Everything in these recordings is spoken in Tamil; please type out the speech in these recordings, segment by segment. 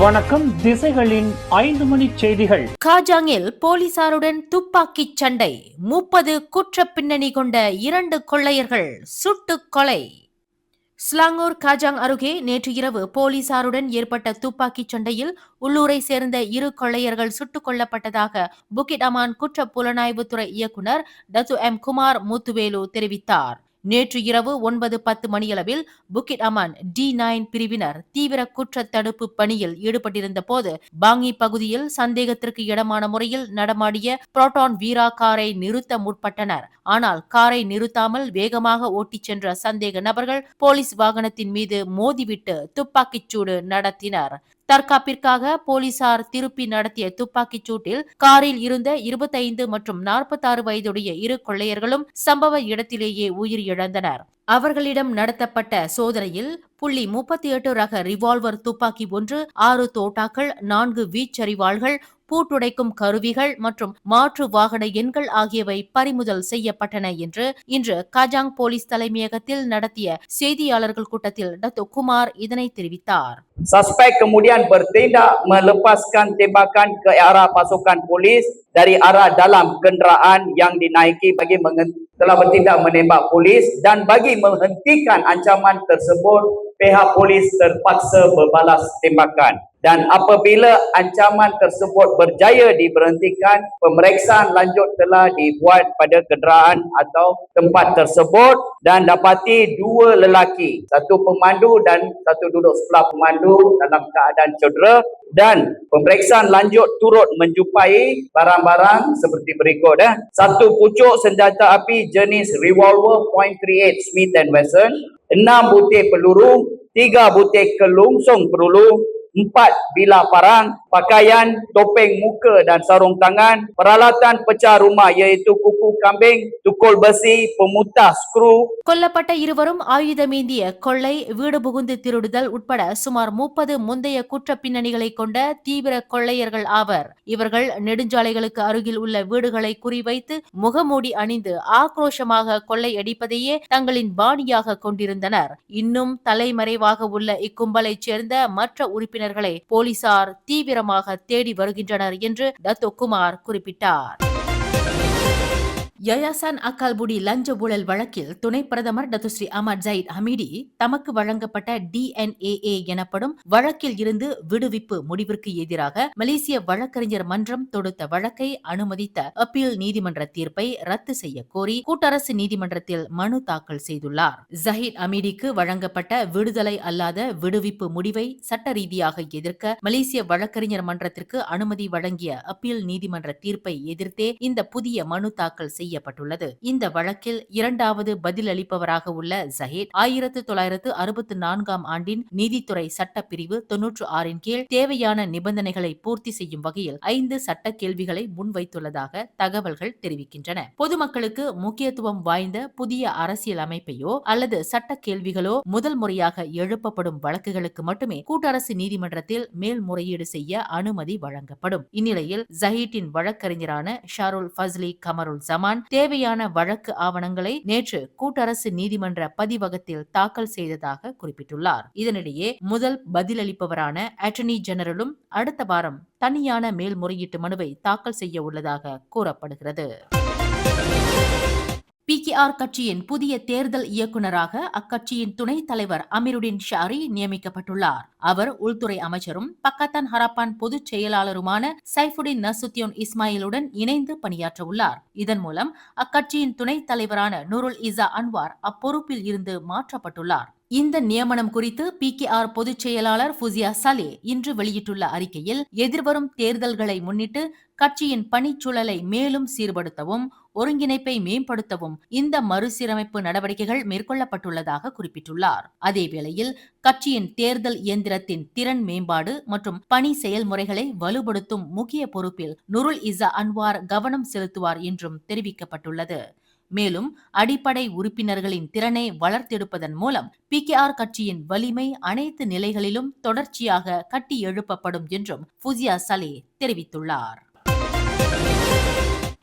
வணக்கம். திசைகளின் 5 மணி செய்திகள். காஜாங்கில் போலீசாருடன் துப்பாக்கிச் சண்டை. 30 குற்ற பின்னணி கொண்ட 2 கொள்ளையர்கள் சுட்டுக் கொலை. ஸ்லாங்கூர் காஜாங் அருகே நேற்று இரவு போலீசாருடன் ஏற்பட்ட துப்பாக்கிச் சண்டையில் உள்ளூரை சேர்ந்த 2 கொள்ளையர்கள் சுட்டுக் கொல்லப்பட்டதாக புக்கிட் அமான் குற்ற புலனாய்வுத்துறை இயக்குநர் டத்து எம் குமார் முத்துவேலு தெரிவித்தார். நேற்று இரவு 9:10 மணியளவில் புக்கிட் அமான் D9 பிரிவினர் தீவிர குற்ற தடுப்பு பணியில் ஈடுபட்டிருந்த போது பாங்கி பகுதியில் சந்தேகத்திற்கு இடமான முறையில் நடமாடிய புரோட்டான் வீரா காரை நிறுத்த முற்பட்டனர். ஆனால் காரை நிறுத்தாமல் வேகமாக ஓட்டிச் சென்ற சந்தேக நபர்கள் போலீஸ் வாகனத்தின் மீது மோதிவிட்டு துப்பாக்கிச் சூடு நடத்தினர். தற்காப்பிற்காக போலீசார் திருப்பி நடத்திய துப்பாக்கிச் சூட்டில் காரில் இருந்த 25 மற்றும் 46 வயதுடைய 2 கொள்ளையர்களும் சம்பவ இடத்திலேயே உயிரிழந்தனர். அவர்களிடம் நடத்தப்பட்ட சோதனையில் .38 ரக ரிவால்வர் துப்பாக்கி ஒன்று, 6 தோட்டாக்கள், 4 வீச்சரிவாள்கள், பூட்டுடைக்கும் கருவிகள் மற்றும் மாற்று வாகன எண்கள் ஆகியவை பறிமுதல் செய்யப்பட்டன என்று இன்று காஜாங் போலீஸ் தலைமையகத்தில் நடத்திய செய்தியாளர்கள் கூட்டத்தில் டத்து குமார் இதனை தெரிவித்தார். Suspek kemudian bertindak melepaskan tembakan ke arah pasukan polis dari arah dalam kenderaan yang dinaiki bagi telah bertindak menembak polis dan bagi menghentikan ancaman tersebut pihak polis terpaksa berbalas tembakan. Dan apabila ancaman tersebut berjaya diberhentikan, pemeriksaan lanjut telah dibuat pada kenderaan atau tempat tersebut dan dapati 2 lelaki, satu pemandu dan satu duduk sebelah pemandu dalam keadaan cedera, dan pemeriksaan lanjut turut menjumpai barang-barang seperti berikut. Satu pucuk senjata api jenis revolver .38 Smith & Wesson, 6 butir peluru, 3 butir kelongsong peluru, 4 bilah parang, pakaian, topeng muka dan sarung tangan, peralatan pecah rumah iaitu kuku kambing, tukul besi, pemutah skru. கொல்லப்பட்ட இருவரும் ஆயுதமேந்திய கொள்ளை, வீடு புகுந்து திருடுதல் உட்பட சுமார் 30 முந்தைய குற்ற பின்னணிகளை கொண்ட தீவிர கொள்ளையர்கள் ஆவர். இவர்கள் நெடுஞ்சாலைகளுக்கு அருகில் உள்ள வீடுகளை குறிவைத்து முகமூடி அணிந்து ஆக்ரோஷமாக கொள்ளையடிப்பதையே தங்களின் பாணியாக கொண்டிருந்தனர். இன்னும் தலைமறைவாக உள்ள இக்கும்பலைச் சேர்ந்த மற்ற உறுப்பினர்களை போலீசார் தீவிரமாக தேடி வருகின்றனர் என்று டத்து குமார் குறிப்பிட்டார். யயாசான் அக்கால்புடி லஞ்ச ஊழல் வழக்கில் துணை பிரதமர் டத்துஸ்ரீ அஹ்மத் ஜயீத் ஹமீடி தமக்கு வழங்கப்பட்ட DNAA எனப்படும் வழக்கில் இருந்து விடுவிப்பு முடிவிற்கு எதிராக மலேசிய வழக்கறிஞர் மன்றம் தொடுத்த வழக்கை அனுமதித்த அப்பீல் நீதிமன்ற தீர்ப்பை ரத்து செய்ய கோரி கூட்டரசு நீதிமன்றத்தில் மனு தாக்கல் செய்துள்ளார். ஜஹீத் ஹமீடிக்கு வழங்கப்பட்ட விடுதலை அல்லாத விடுவிப்பு முடிவை சட்ட ரீதியாக எதிர்க்க மலேசிய வழக்கறிஞர் மன்றத்திற்கு அனுமதி வழங்கிய அப்பீல் நீதிமன்ற தீர்ப்பை எதிர்த்தே இந்த புதிய மனு தாக்கல் செய்யப்பட்டுள்ளது. இந்த வழக்கில் இரண்டாவது பதிலளிப்பவராக உள்ள ஜஹீத் 1964 ஆண்டின் நீதித்துறை சட்டப்பிரிவு 96 கீழ் தேவையான நிபந்தனைகளை பூர்த்தி செய்யும் வகையில் 5 சட்ட கேள்விகளை முன்வைத்துள்ளதாக தகவல்கள் தெரிவிக்கின்றன. பொதுமக்களுக்கு முக்கியத்துவம் வாய்ந்த புதிய அரசியல் அமைப்பையோ அல்லது சட்ட கேள்விகளோ முதல் முறையாக எழுப்பப்படும் வழக்குகளுக்கு மட்டுமே கூட்டரசு நீதிமன்றத்தில் மேல்முறையீடு செய்ய அனுமதி வழங்கப்படும். இந்நிலையில் ஜஹீட்டின் வழக்கறிஞரான ஷாருல் ஃபஸ்லி கமருல் ஜமான் தேவையான வழக்கு ஆவணங்களை நேற்று கூட்டரசு நீதிமன்ற பதிவகத்தில் தாக்கல் செய்ததாக குறிப்பிட்டுள்ளார். இதனிடையே முதல் பதிலளிப்பவரான அட்டர்னி ஜெனரலும் அடுத்த வாரம் தனியான மேல்முறையீட்டு மனுவை தாக்கல் செய்ய உள்ளதாக கூறப்படுகிறது. PKR கட்சியின் புதிய தேர்தல் இயக்குநராக அக்கட்சியின் துணைத் தலைவர் அமீருடின் ஷாரி நியமிக்கப்பட்டுள்ளார். அவர் உள்துறை அமைச்சரும் பக்கத்தான் ஹராப்பான் பொதுச் செயலாளருமான சைஃபுடின் நசுத்தியோன் இஸ்மாயிலுடன் இணைந்து பணியாற்ற உள்ளார். இதன் மூலம் அக்கட்சியின் துணைத் தலைவரான நூருல் இசா அன்வார் அப்பொறுப்பில் இருந்து மாற்றப்பட்டுள்ளார். இந்த நியமனம் குறித்து PKR பொதுச் செயலாளர் ஃபுசியா சலே இன்று வெளியிட்டுள்ள அறிக்கையில் எதிர்வரும் தேர்தல்களை முன்னிட்டு கட்சியின் பணிச்சூழலை மேலும் சீர்படுத்தவும் ஒருங்கிணைப்பை மேம்படுத்தவும் இந்த மறுசீரமைப்பு நடவடிக்கைகள் மேற்கொள்ளப்பட்டுள்ளதாக குறிப்பிட்டுள்ளார். அதேவேளையில் கட்சியின் தேர்தல் இயந்திரத்தின் திறன் மேம்பாடு மற்றும் பணி செயல்முறைகளை வலுப்படுத்தும் முக்கிய பொறுப்பில் நுருல் இசா அன்வார் கவனம் செலுத்துவார் என்றும் தெரிவிக்கப்பட்டுள்ளது. மேலும் அடிப்படை உறுப்பினர்களின் திறனை வளர்த்தெடுப்பதன் மூலம் PKR கட்சியின் வலிமை அனைத்து நிலைகளிலும் தொடர்ச்சியாக கட்டி எழுப்பப்படும் என்றும் ஃபுசியா சலே தெரிவித்துள்ளார்.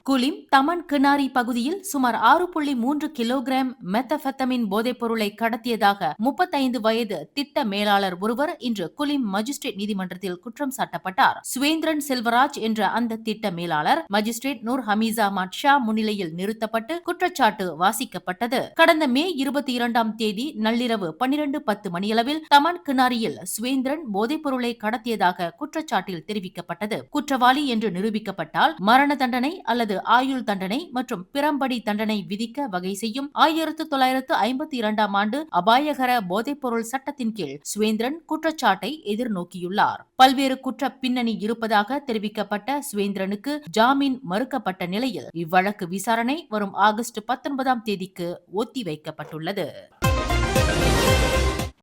குலிம் தமன் கினாரி பகுதியில் சுமார் 6.3 கிலோகிராம் மெத்தபெத்தமின் போதைப் பொருளை கடத்தியதாக 35 வயது திட்ட மேலாளர் ஒருவர் இன்று குலிம் மஜிஸ்ட்ரேட் நீதிமன்றத்தில் குற்றம் சாட்டப்பட்டார். சுவேந்திரன் செல்வராஜ் என்ற அந்த திட்ட மேலாளர் மஜிஸ்ட்ரேட் நூர் ஹமீசா மாட்ஷா முன்னிலையில் நிறுத்தப்பட்டு குற்றச்சாட்டு வாசிக்கப்பட்டது. கடந்த மே 22ஆம் தேதி நள்ளிரவு 12:10 மணியளவில் தமன் கினாரியில் சுவேந்திரன் போதைப் பொருளை கடத்தியதாக குற்றச்சாட்டில் தெரிவிக்கப்பட்டது. குற்றவாளி என்று நிரூபிக்கப்பட்டால் மரண தண்டனை அல்லது ஆயுள் தண்டனை மற்றும் பிறம்படி தண்டனை விதிக்க வகை செய்யும் 1952ஆம் ஆண்டு அபாயகர போதைப்பொருள் சட்டத்தின் கீழ் சுவேந்திரன் குற்றச்சாட்டை எதிர்நோக்கியுள்ளார். பல்வேறு குற்ற பின்னணி இருப்பதாக தெரிவிக்கப்பட்ட சுவேந்திரனுக்கு ஜாமீன் மறுக்கப்பட்ட நிலையில் இவ்வழக்கு விசாரணை வரும் ஆகஸ்ட் 19ஆம் தேதிக்கு ஒத்திவைக்கப்பட்டுள்ளது.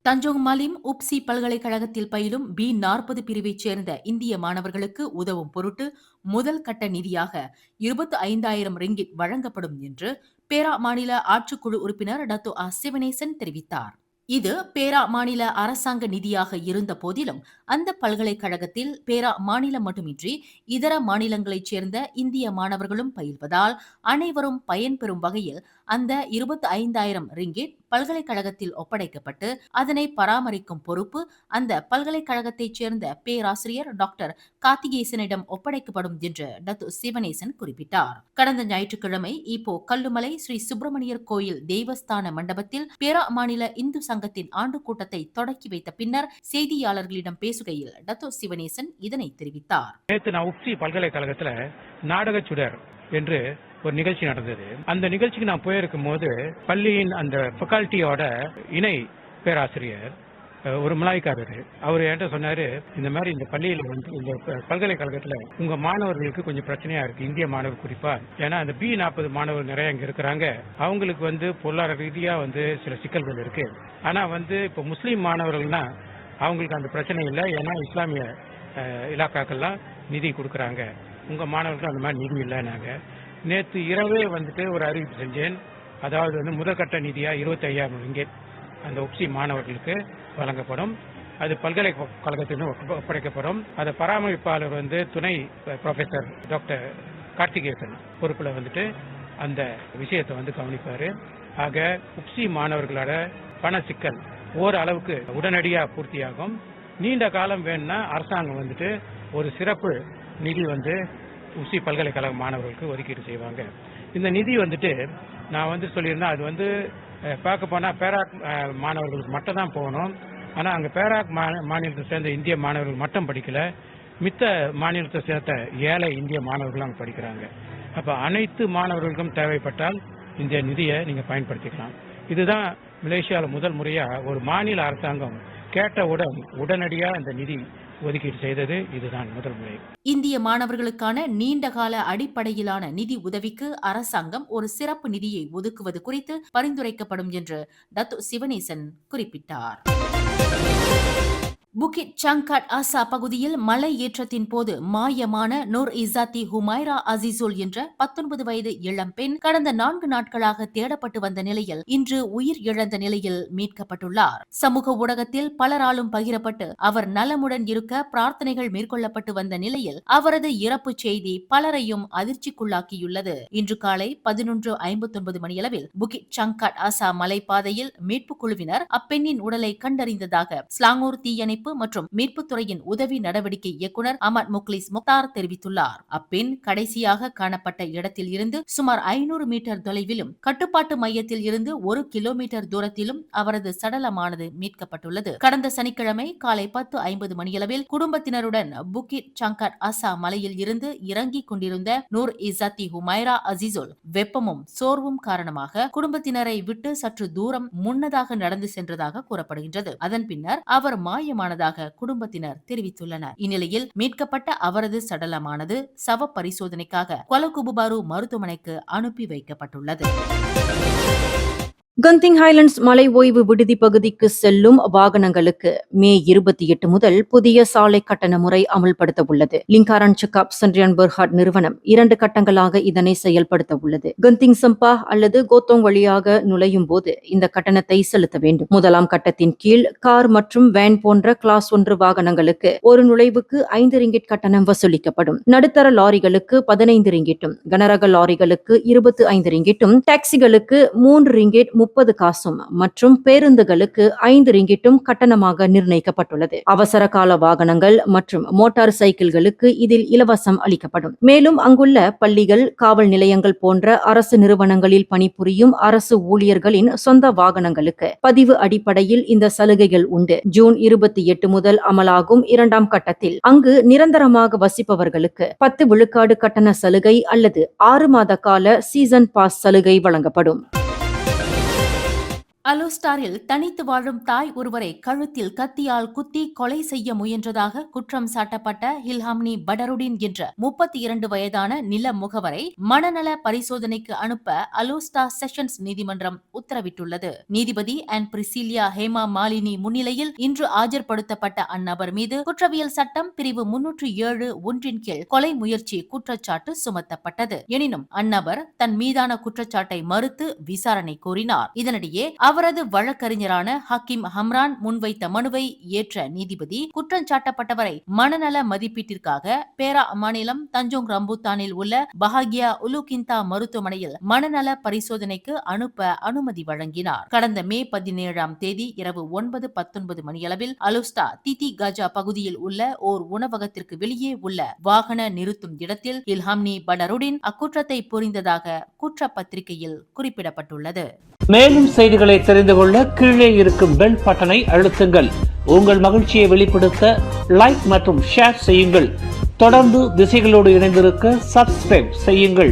தஞ்சோங் மலிம் உப்சி பல்கலைக்கழகத்தில் பயிலும் B40 பிரிவைச் சேர்ந்த இந்திய மாணவர்களுக்கு உதவும் பொருட்டு முதல் கட்ட நிதியாக 25,000 ரிங்கிட் வழங்கப்படும் என்று பேரா மாநில ஆட்சிக்குழு உறுப்பினர் டத்தோ சிவனேசன் தெரிவித்தார். இது பேரா மாநில அரசாங்க நிதியாக இருந்த போதிலும் அந்த பல்கலைக்கழகத்தில் பேரா மாநிலம் மட்டுமின்றி இதர மாநிலங்களைச் சேர்ந்த இந்திய மாணவர்களும் பயில்வதால் அனைவரும் பயன்பெறும் வகையில் அந்த 25,000 ரிங்கிட் பல்கலைக்கழகத்தில் ஒப்படைக்கப்பட்டு அதனை பராமரிக்கும் பொறுப்பு அந்த பல்கலைக்கழகத்தைச் சேர்ந்த பேராசிரியர் டாக்டர் கார்த்திகேசனிடம் ஒப்படைக்கப்படும் என்று டத்து சிவனேசன் குறிப்பிட்டார். கடந்த ஞாயிற்றுக்கிழமை இப்போ கல்லுமலை ஸ்ரீ சுப்பிரமணியர் கோயில் தேவஸ்தான மண்டபத்தில் பேரா மாநில இந்து சங்கத்தின் ஆண்டு கூட்டத்தை தொடக்கி வைத்த பின்னர் செய்தியாளர்களிடம் பேசுகையில் டத்து சிவனேசன் இதனை தெரிவித்தார். நேற்று நான் உப்சி பல்கலைக்கழகத்துல நாடக சுடர் என்று ஒரு நிகழ்ச்சி நடந்தது. அந்த நிகழ்ச்சிக்கு நான் போயிருக்கும் போது பள்ளியின் அந்த ஃபேக்கல்ட்டியோட இணை பேராசிரியர் ஒரு மலாய்க்காரர் அவர் என்கிட்ட சொன்னாரு, இந்த மாதிரி இந்த பள்ளியில வந்து இந்த பல்கலைக்கழகத்துல உங்க மாணவர்களுக்கு கொஞ்சம் பிரச்சனையா இருக்கு, இந்திய மாணவர் குறிப்பா. ஏன்னா அந்த B40 மாணவர் நிறைய இங்க இருக்கிறாங்க. அவங்களுக்கு வந்து பொருளாதார ரீதியா வந்து சில சிக்கல்கள் இருக்கு. ஆனா வந்து இப்ப முஸ்லீம் மாணவர்கள்னா அவங்களுக்கு அந்த பிரச்சனை இல்லை. ஏன்னா இஸ்லாமிய இலாக்காக்கள்லாம் நிதி கொடுக்குறாங்க. உங்க மாணவர்களுக்கு அந்த மாதிரி நிதி இல்லைன்னாங்க. நேற்று இரவே வந்துட்டு ஒரு அறிவிப்பு செஞ்சேன். அதாவது வந்து முதற்கட்ட நிதியா 25,000 ரிங்கிட் அந்த உப்சி மாணவர்களுக்கு வழங்கப்படும். அது பல்கலைக்கழகத்திலும் ஒப்படைக்கப்படும். அதை பராமரிப்பாளர் வந்து துணை ப்ரொஃபசர் டாக்டர் கார்த்திகேசன் பொறுப்புல வந்துட்டு அந்த விஷயத்தை வந்து கவனிப்பாரு. ஆக உப்சி மாணவர்களோட பண சிக்கல் ஓரளவுக்கு உடனடியா பூர்த்தியாகும். நீண்ட காலம் வேணும்னா அரசாங்கம் வந்துட்டு ஒரு சிறப்பு நிதி வந்து உப்சி பல்கலைக்கழக மாணவர்களுக்கு ஒதுக்கீடு செய்வாங்க. இந்த நிதி வந்துட்டு நான் வந்து சொல்லியிருந்தேன், அது வந்து பார்க்க போனா பேராக் மாணவர்களுக்கு மட்டும் தான் போகணும். ஆனா அங்க பேராக் மாநிலத்தை சேர்ந்த இந்திய மாணவர்கள் மட்டும் படிக்கல, மித்த மாநிலத்தை சேர்ந்த ஏழை இந்திய மாணவர்கள் அங்க படிக்கிறாங்க. அப்ப அனைத்து மாணவர்களுக்கும் தேவைப்பட்டால் இந்த நிதியை நீங்க பயன்படுத்திக்கலாம். இதுதான் மலேசியாவில் முதல் முறையா ஒரு மாநில அரசாங்கம் கேட்டவுடன் உடனடியா இந்த நிதி ஒதுக்கீடு செய்தது. இதுதான் முதல் முறை. இந்திய மாணவர்களுக்கான நீண்டகால அடிப்படையிலான நிதி உதவிக்கு அரசாங்கம் ஒரு சிறப்பு நிதியை ஒதுக்குவது குறித்து பரிந்துரைக்கப்படும் என்று டத்து சிவனேசன் குறிப்பிட்டார். புகிட் சங்காட் ஆசா பகுதியில் மலை ஏற்றத்தின் போது மாயமான நூர் இசாத்தி ஹுமைரா அசிசுல் என்ற 19 வயது இளம்பெண் கடந்த 4 நாட்களாக தேடப்பட்டு வந்த நிலையில் இன்று உயிர் இழந்த நிலையில் மீட்கப்பட்டுள்ளார். சமூக ஊடகத்தில் பலராலும் பகிரப்பட்டு அவர் நலமுடன் இருக்க பிரார்த்தனைகள் மேற்கொள்ளப்பட்டு வந்த நிலையில் அவரது இறப்பு செய்தி பலரையும் அதிர்ச்சிக்குள்ளாக்கியுள்ளது. இன்று காலை 11:59 மணியளவில் புகிட் சங்காட் ஆசா மலைப்பாதையில் மீட்பு குழுவினர் அப்பெண்ணின் உடலை கண்டறிந்ததாக ஸ்லாங்கூர் தீயணைப்பு மற்றும் மீட்புத்துறையின் உதவி நடவடிக்கை இயக்குனர் அமட் முக்லிஸ் முக்தார் தெரிவித்துள்ளார். அப்பெண் கடைசியாக காணப்பட்ட இடத்தில் இருந்து சுமார் 500 மீட்டர் தொலைவிலும் கட்டுப்பாட்டு மையத்தில் இருந்து 1 கிலோமீட்டர் தூரத்திலும் அவரது சடலமானது மீட்கப்பட்டுள்ளது. கடந்த சனிக்கிழமை காலை 10:50 மணியளவில் குடும்பத்தினருடன் புகிட் சங்காட் ஆசா மலையில் இருந்து இறங்கிக் கொண்டிருந்த நூர் இசாத்தி ஹுமைரா அசிசுல் வெப்பமும் சோர்வும் காரணமாக குடும்பத்தினரை விட்டு சற்று தூரம் முன்னதாக நடந்து சென்றதாக கூறப்படுகின்றது. அதன் பின்னர் அவர் மாயமானதாக குடும்பத்தினர் தெரிவித்துள்ளனர். இந்நிலையில் மீட்கப்பட்ட அவரது சடலமானது சவ பரிசோதனைக்காக கொலகுபுபாரு மருத்துவமனைக்கு அனுப்பி வைக்கப்பட்டுள்ளது. கந்திங் ஹைலண்ட்ஸ் மலை ஓய்வு விடுதி பகுதிக்கு செல்லும் வாகனங்களுக்கு மே 28 முதல் புதிய சாலை கட்டண முறை அமல்படுத்த உள்ளது. லிங்காரன் செக்அப் சென்ட்ரியன் பெர்ஹாட் நிறுவனம் 2 கட்டங்களாக இதனை செயல்படுத்த உள்ளது. கந்திங் சம்பா அல்லது கோத்தோங் வழியாக நுழையும் போது இந்த கட்டணத்தை செலுத்த வேண்டும். முதலாம் கட்டத்தின் கீழ் கார் மற்றும் வேன் போன்ற கிளாஸ் 1 வாகனங்களுக்கு ஒரு நுழைவுக்கு 5 ரிங்கிட் கட்டணம் வசூலிக்கப்படும். நடுத்தர லாரிகளுக்கு 15 ரிங்கிட்டும், கனரக லாரிகளுக்கு 25 ரிங்கிட்டும், டாக்ஸிகளுக்கு 3 ரிங்கிட் 30 காசும் மற்றும் பேருந்துகளுக்கு 5 ரிங்கிட்டும் கட்டணமாக நிர்ணயிக்கப்பட்டுள்ளது. அவசர கால வாகனங்கள் மற்றும் மோட்டார் சைக்கிள்களுக்கு இதில் இலவசம் அளிக்கப்படும். மேலும் அங்குள்ள பள்ளிகள், காவல் நிலையங்கள் போன்ற அரசு நிறுவனங்களில் பணிபுரியும் அரசு ஊழியர்களின் சொந்த வாகனங்களுக்கு பதிவு அடிப்படையில் இந்த சலுகைகள் உண்டு. ஜூன் 28 முதல் அமலாகும் 2ஆம் கட்டத்தில் அங்கு நிரந்தரமாக வசிப்பவர்களுக்கு 10 விழுக்காடு கட்டண சலுகை அல்லது 6 மாத கால சீசன் பாஸ் சலுகை வழங்கப்படும். அலோஸ்டாரில் தனித்து வாழும் தாய் ஒருவரை கழுத்தில் கத்தியால் குத்தி கொலை செய்ய முயன்றதாக குற்றம் சாட்டப்பட்ட ஹில்ஹாம்னி படருடின் என்ற 32 வயதான நில முகவரை மனநல பரிசோதனைக்கு அனுப்ப அலோஸ்டா செஷன்ஸ் நீதிமன்றம் உத்தரவிட்டுள்ளது. நீதிபதி அண்ட் பிரிசிலியா ஹேமா மாலினி முன்னிலையில் இன்று ஆஜர்படுத்தப்பட்ட அந்நபர் மீது குற்றவியல் சட்டம் பிரிவு 307 ஒன்றின் கீழ் கொலை முயற்சி குற்றச்சாட்டு சுமத்தப்பட்டது. எனினும் அந்நபர் தன் மீதான குற்றச்சாட்டை மறுத்து விசாரணை கோரினார். இதனிடையே அவரது வழக்கறிஞரான ஹக்கீம் ஹம்ரான் முன்வைத்த மனுவை ஏற்ற நீதிபதி குற்றஞ்சாட்டப்பட்டவரை மனநல மதிப்பீட்டிற்காக பேரா மாநிலம் தஞ்சோங் ரம்புத்தானில் உள்ள பஹாகியா உலுகிந்தா மருத்துவமனையில் மனநல பரிசோதனைக்கு அனுப்ப அனுமதி வழங்கினார். கடந்த மே 17ஆம் தேதி இரவு 9:19 மணியளவில் அலுஸ்டா திதி கஜா பகுதியில் உள்ள ஓர் உணவகத்திற்கு வெளியே உள்ள வாகன நிறுத்தும் இடத்தில் இல்ஹாம்னி படருடின் அக்குற்றத்தை புரிந்ததாக குற்றப்பத்திரிகையில் குறிப்பிடப்பட்டுள்ளது. மேலும் செய்திகளை தெரிந்து கொள்ள கீழே இருக்கும் பெல் பட்டனை அழுத்துங்கள். உங்கள் மகிழ்ச்சியை வெளிப்படுத்த லைக் மற்றும் ஷேர் செய்யுங்கள். தொடர்ந்து திசைகளோடு இணைந்திருக்க சப்ஸ்கிரைப் செய்யுங்கள்.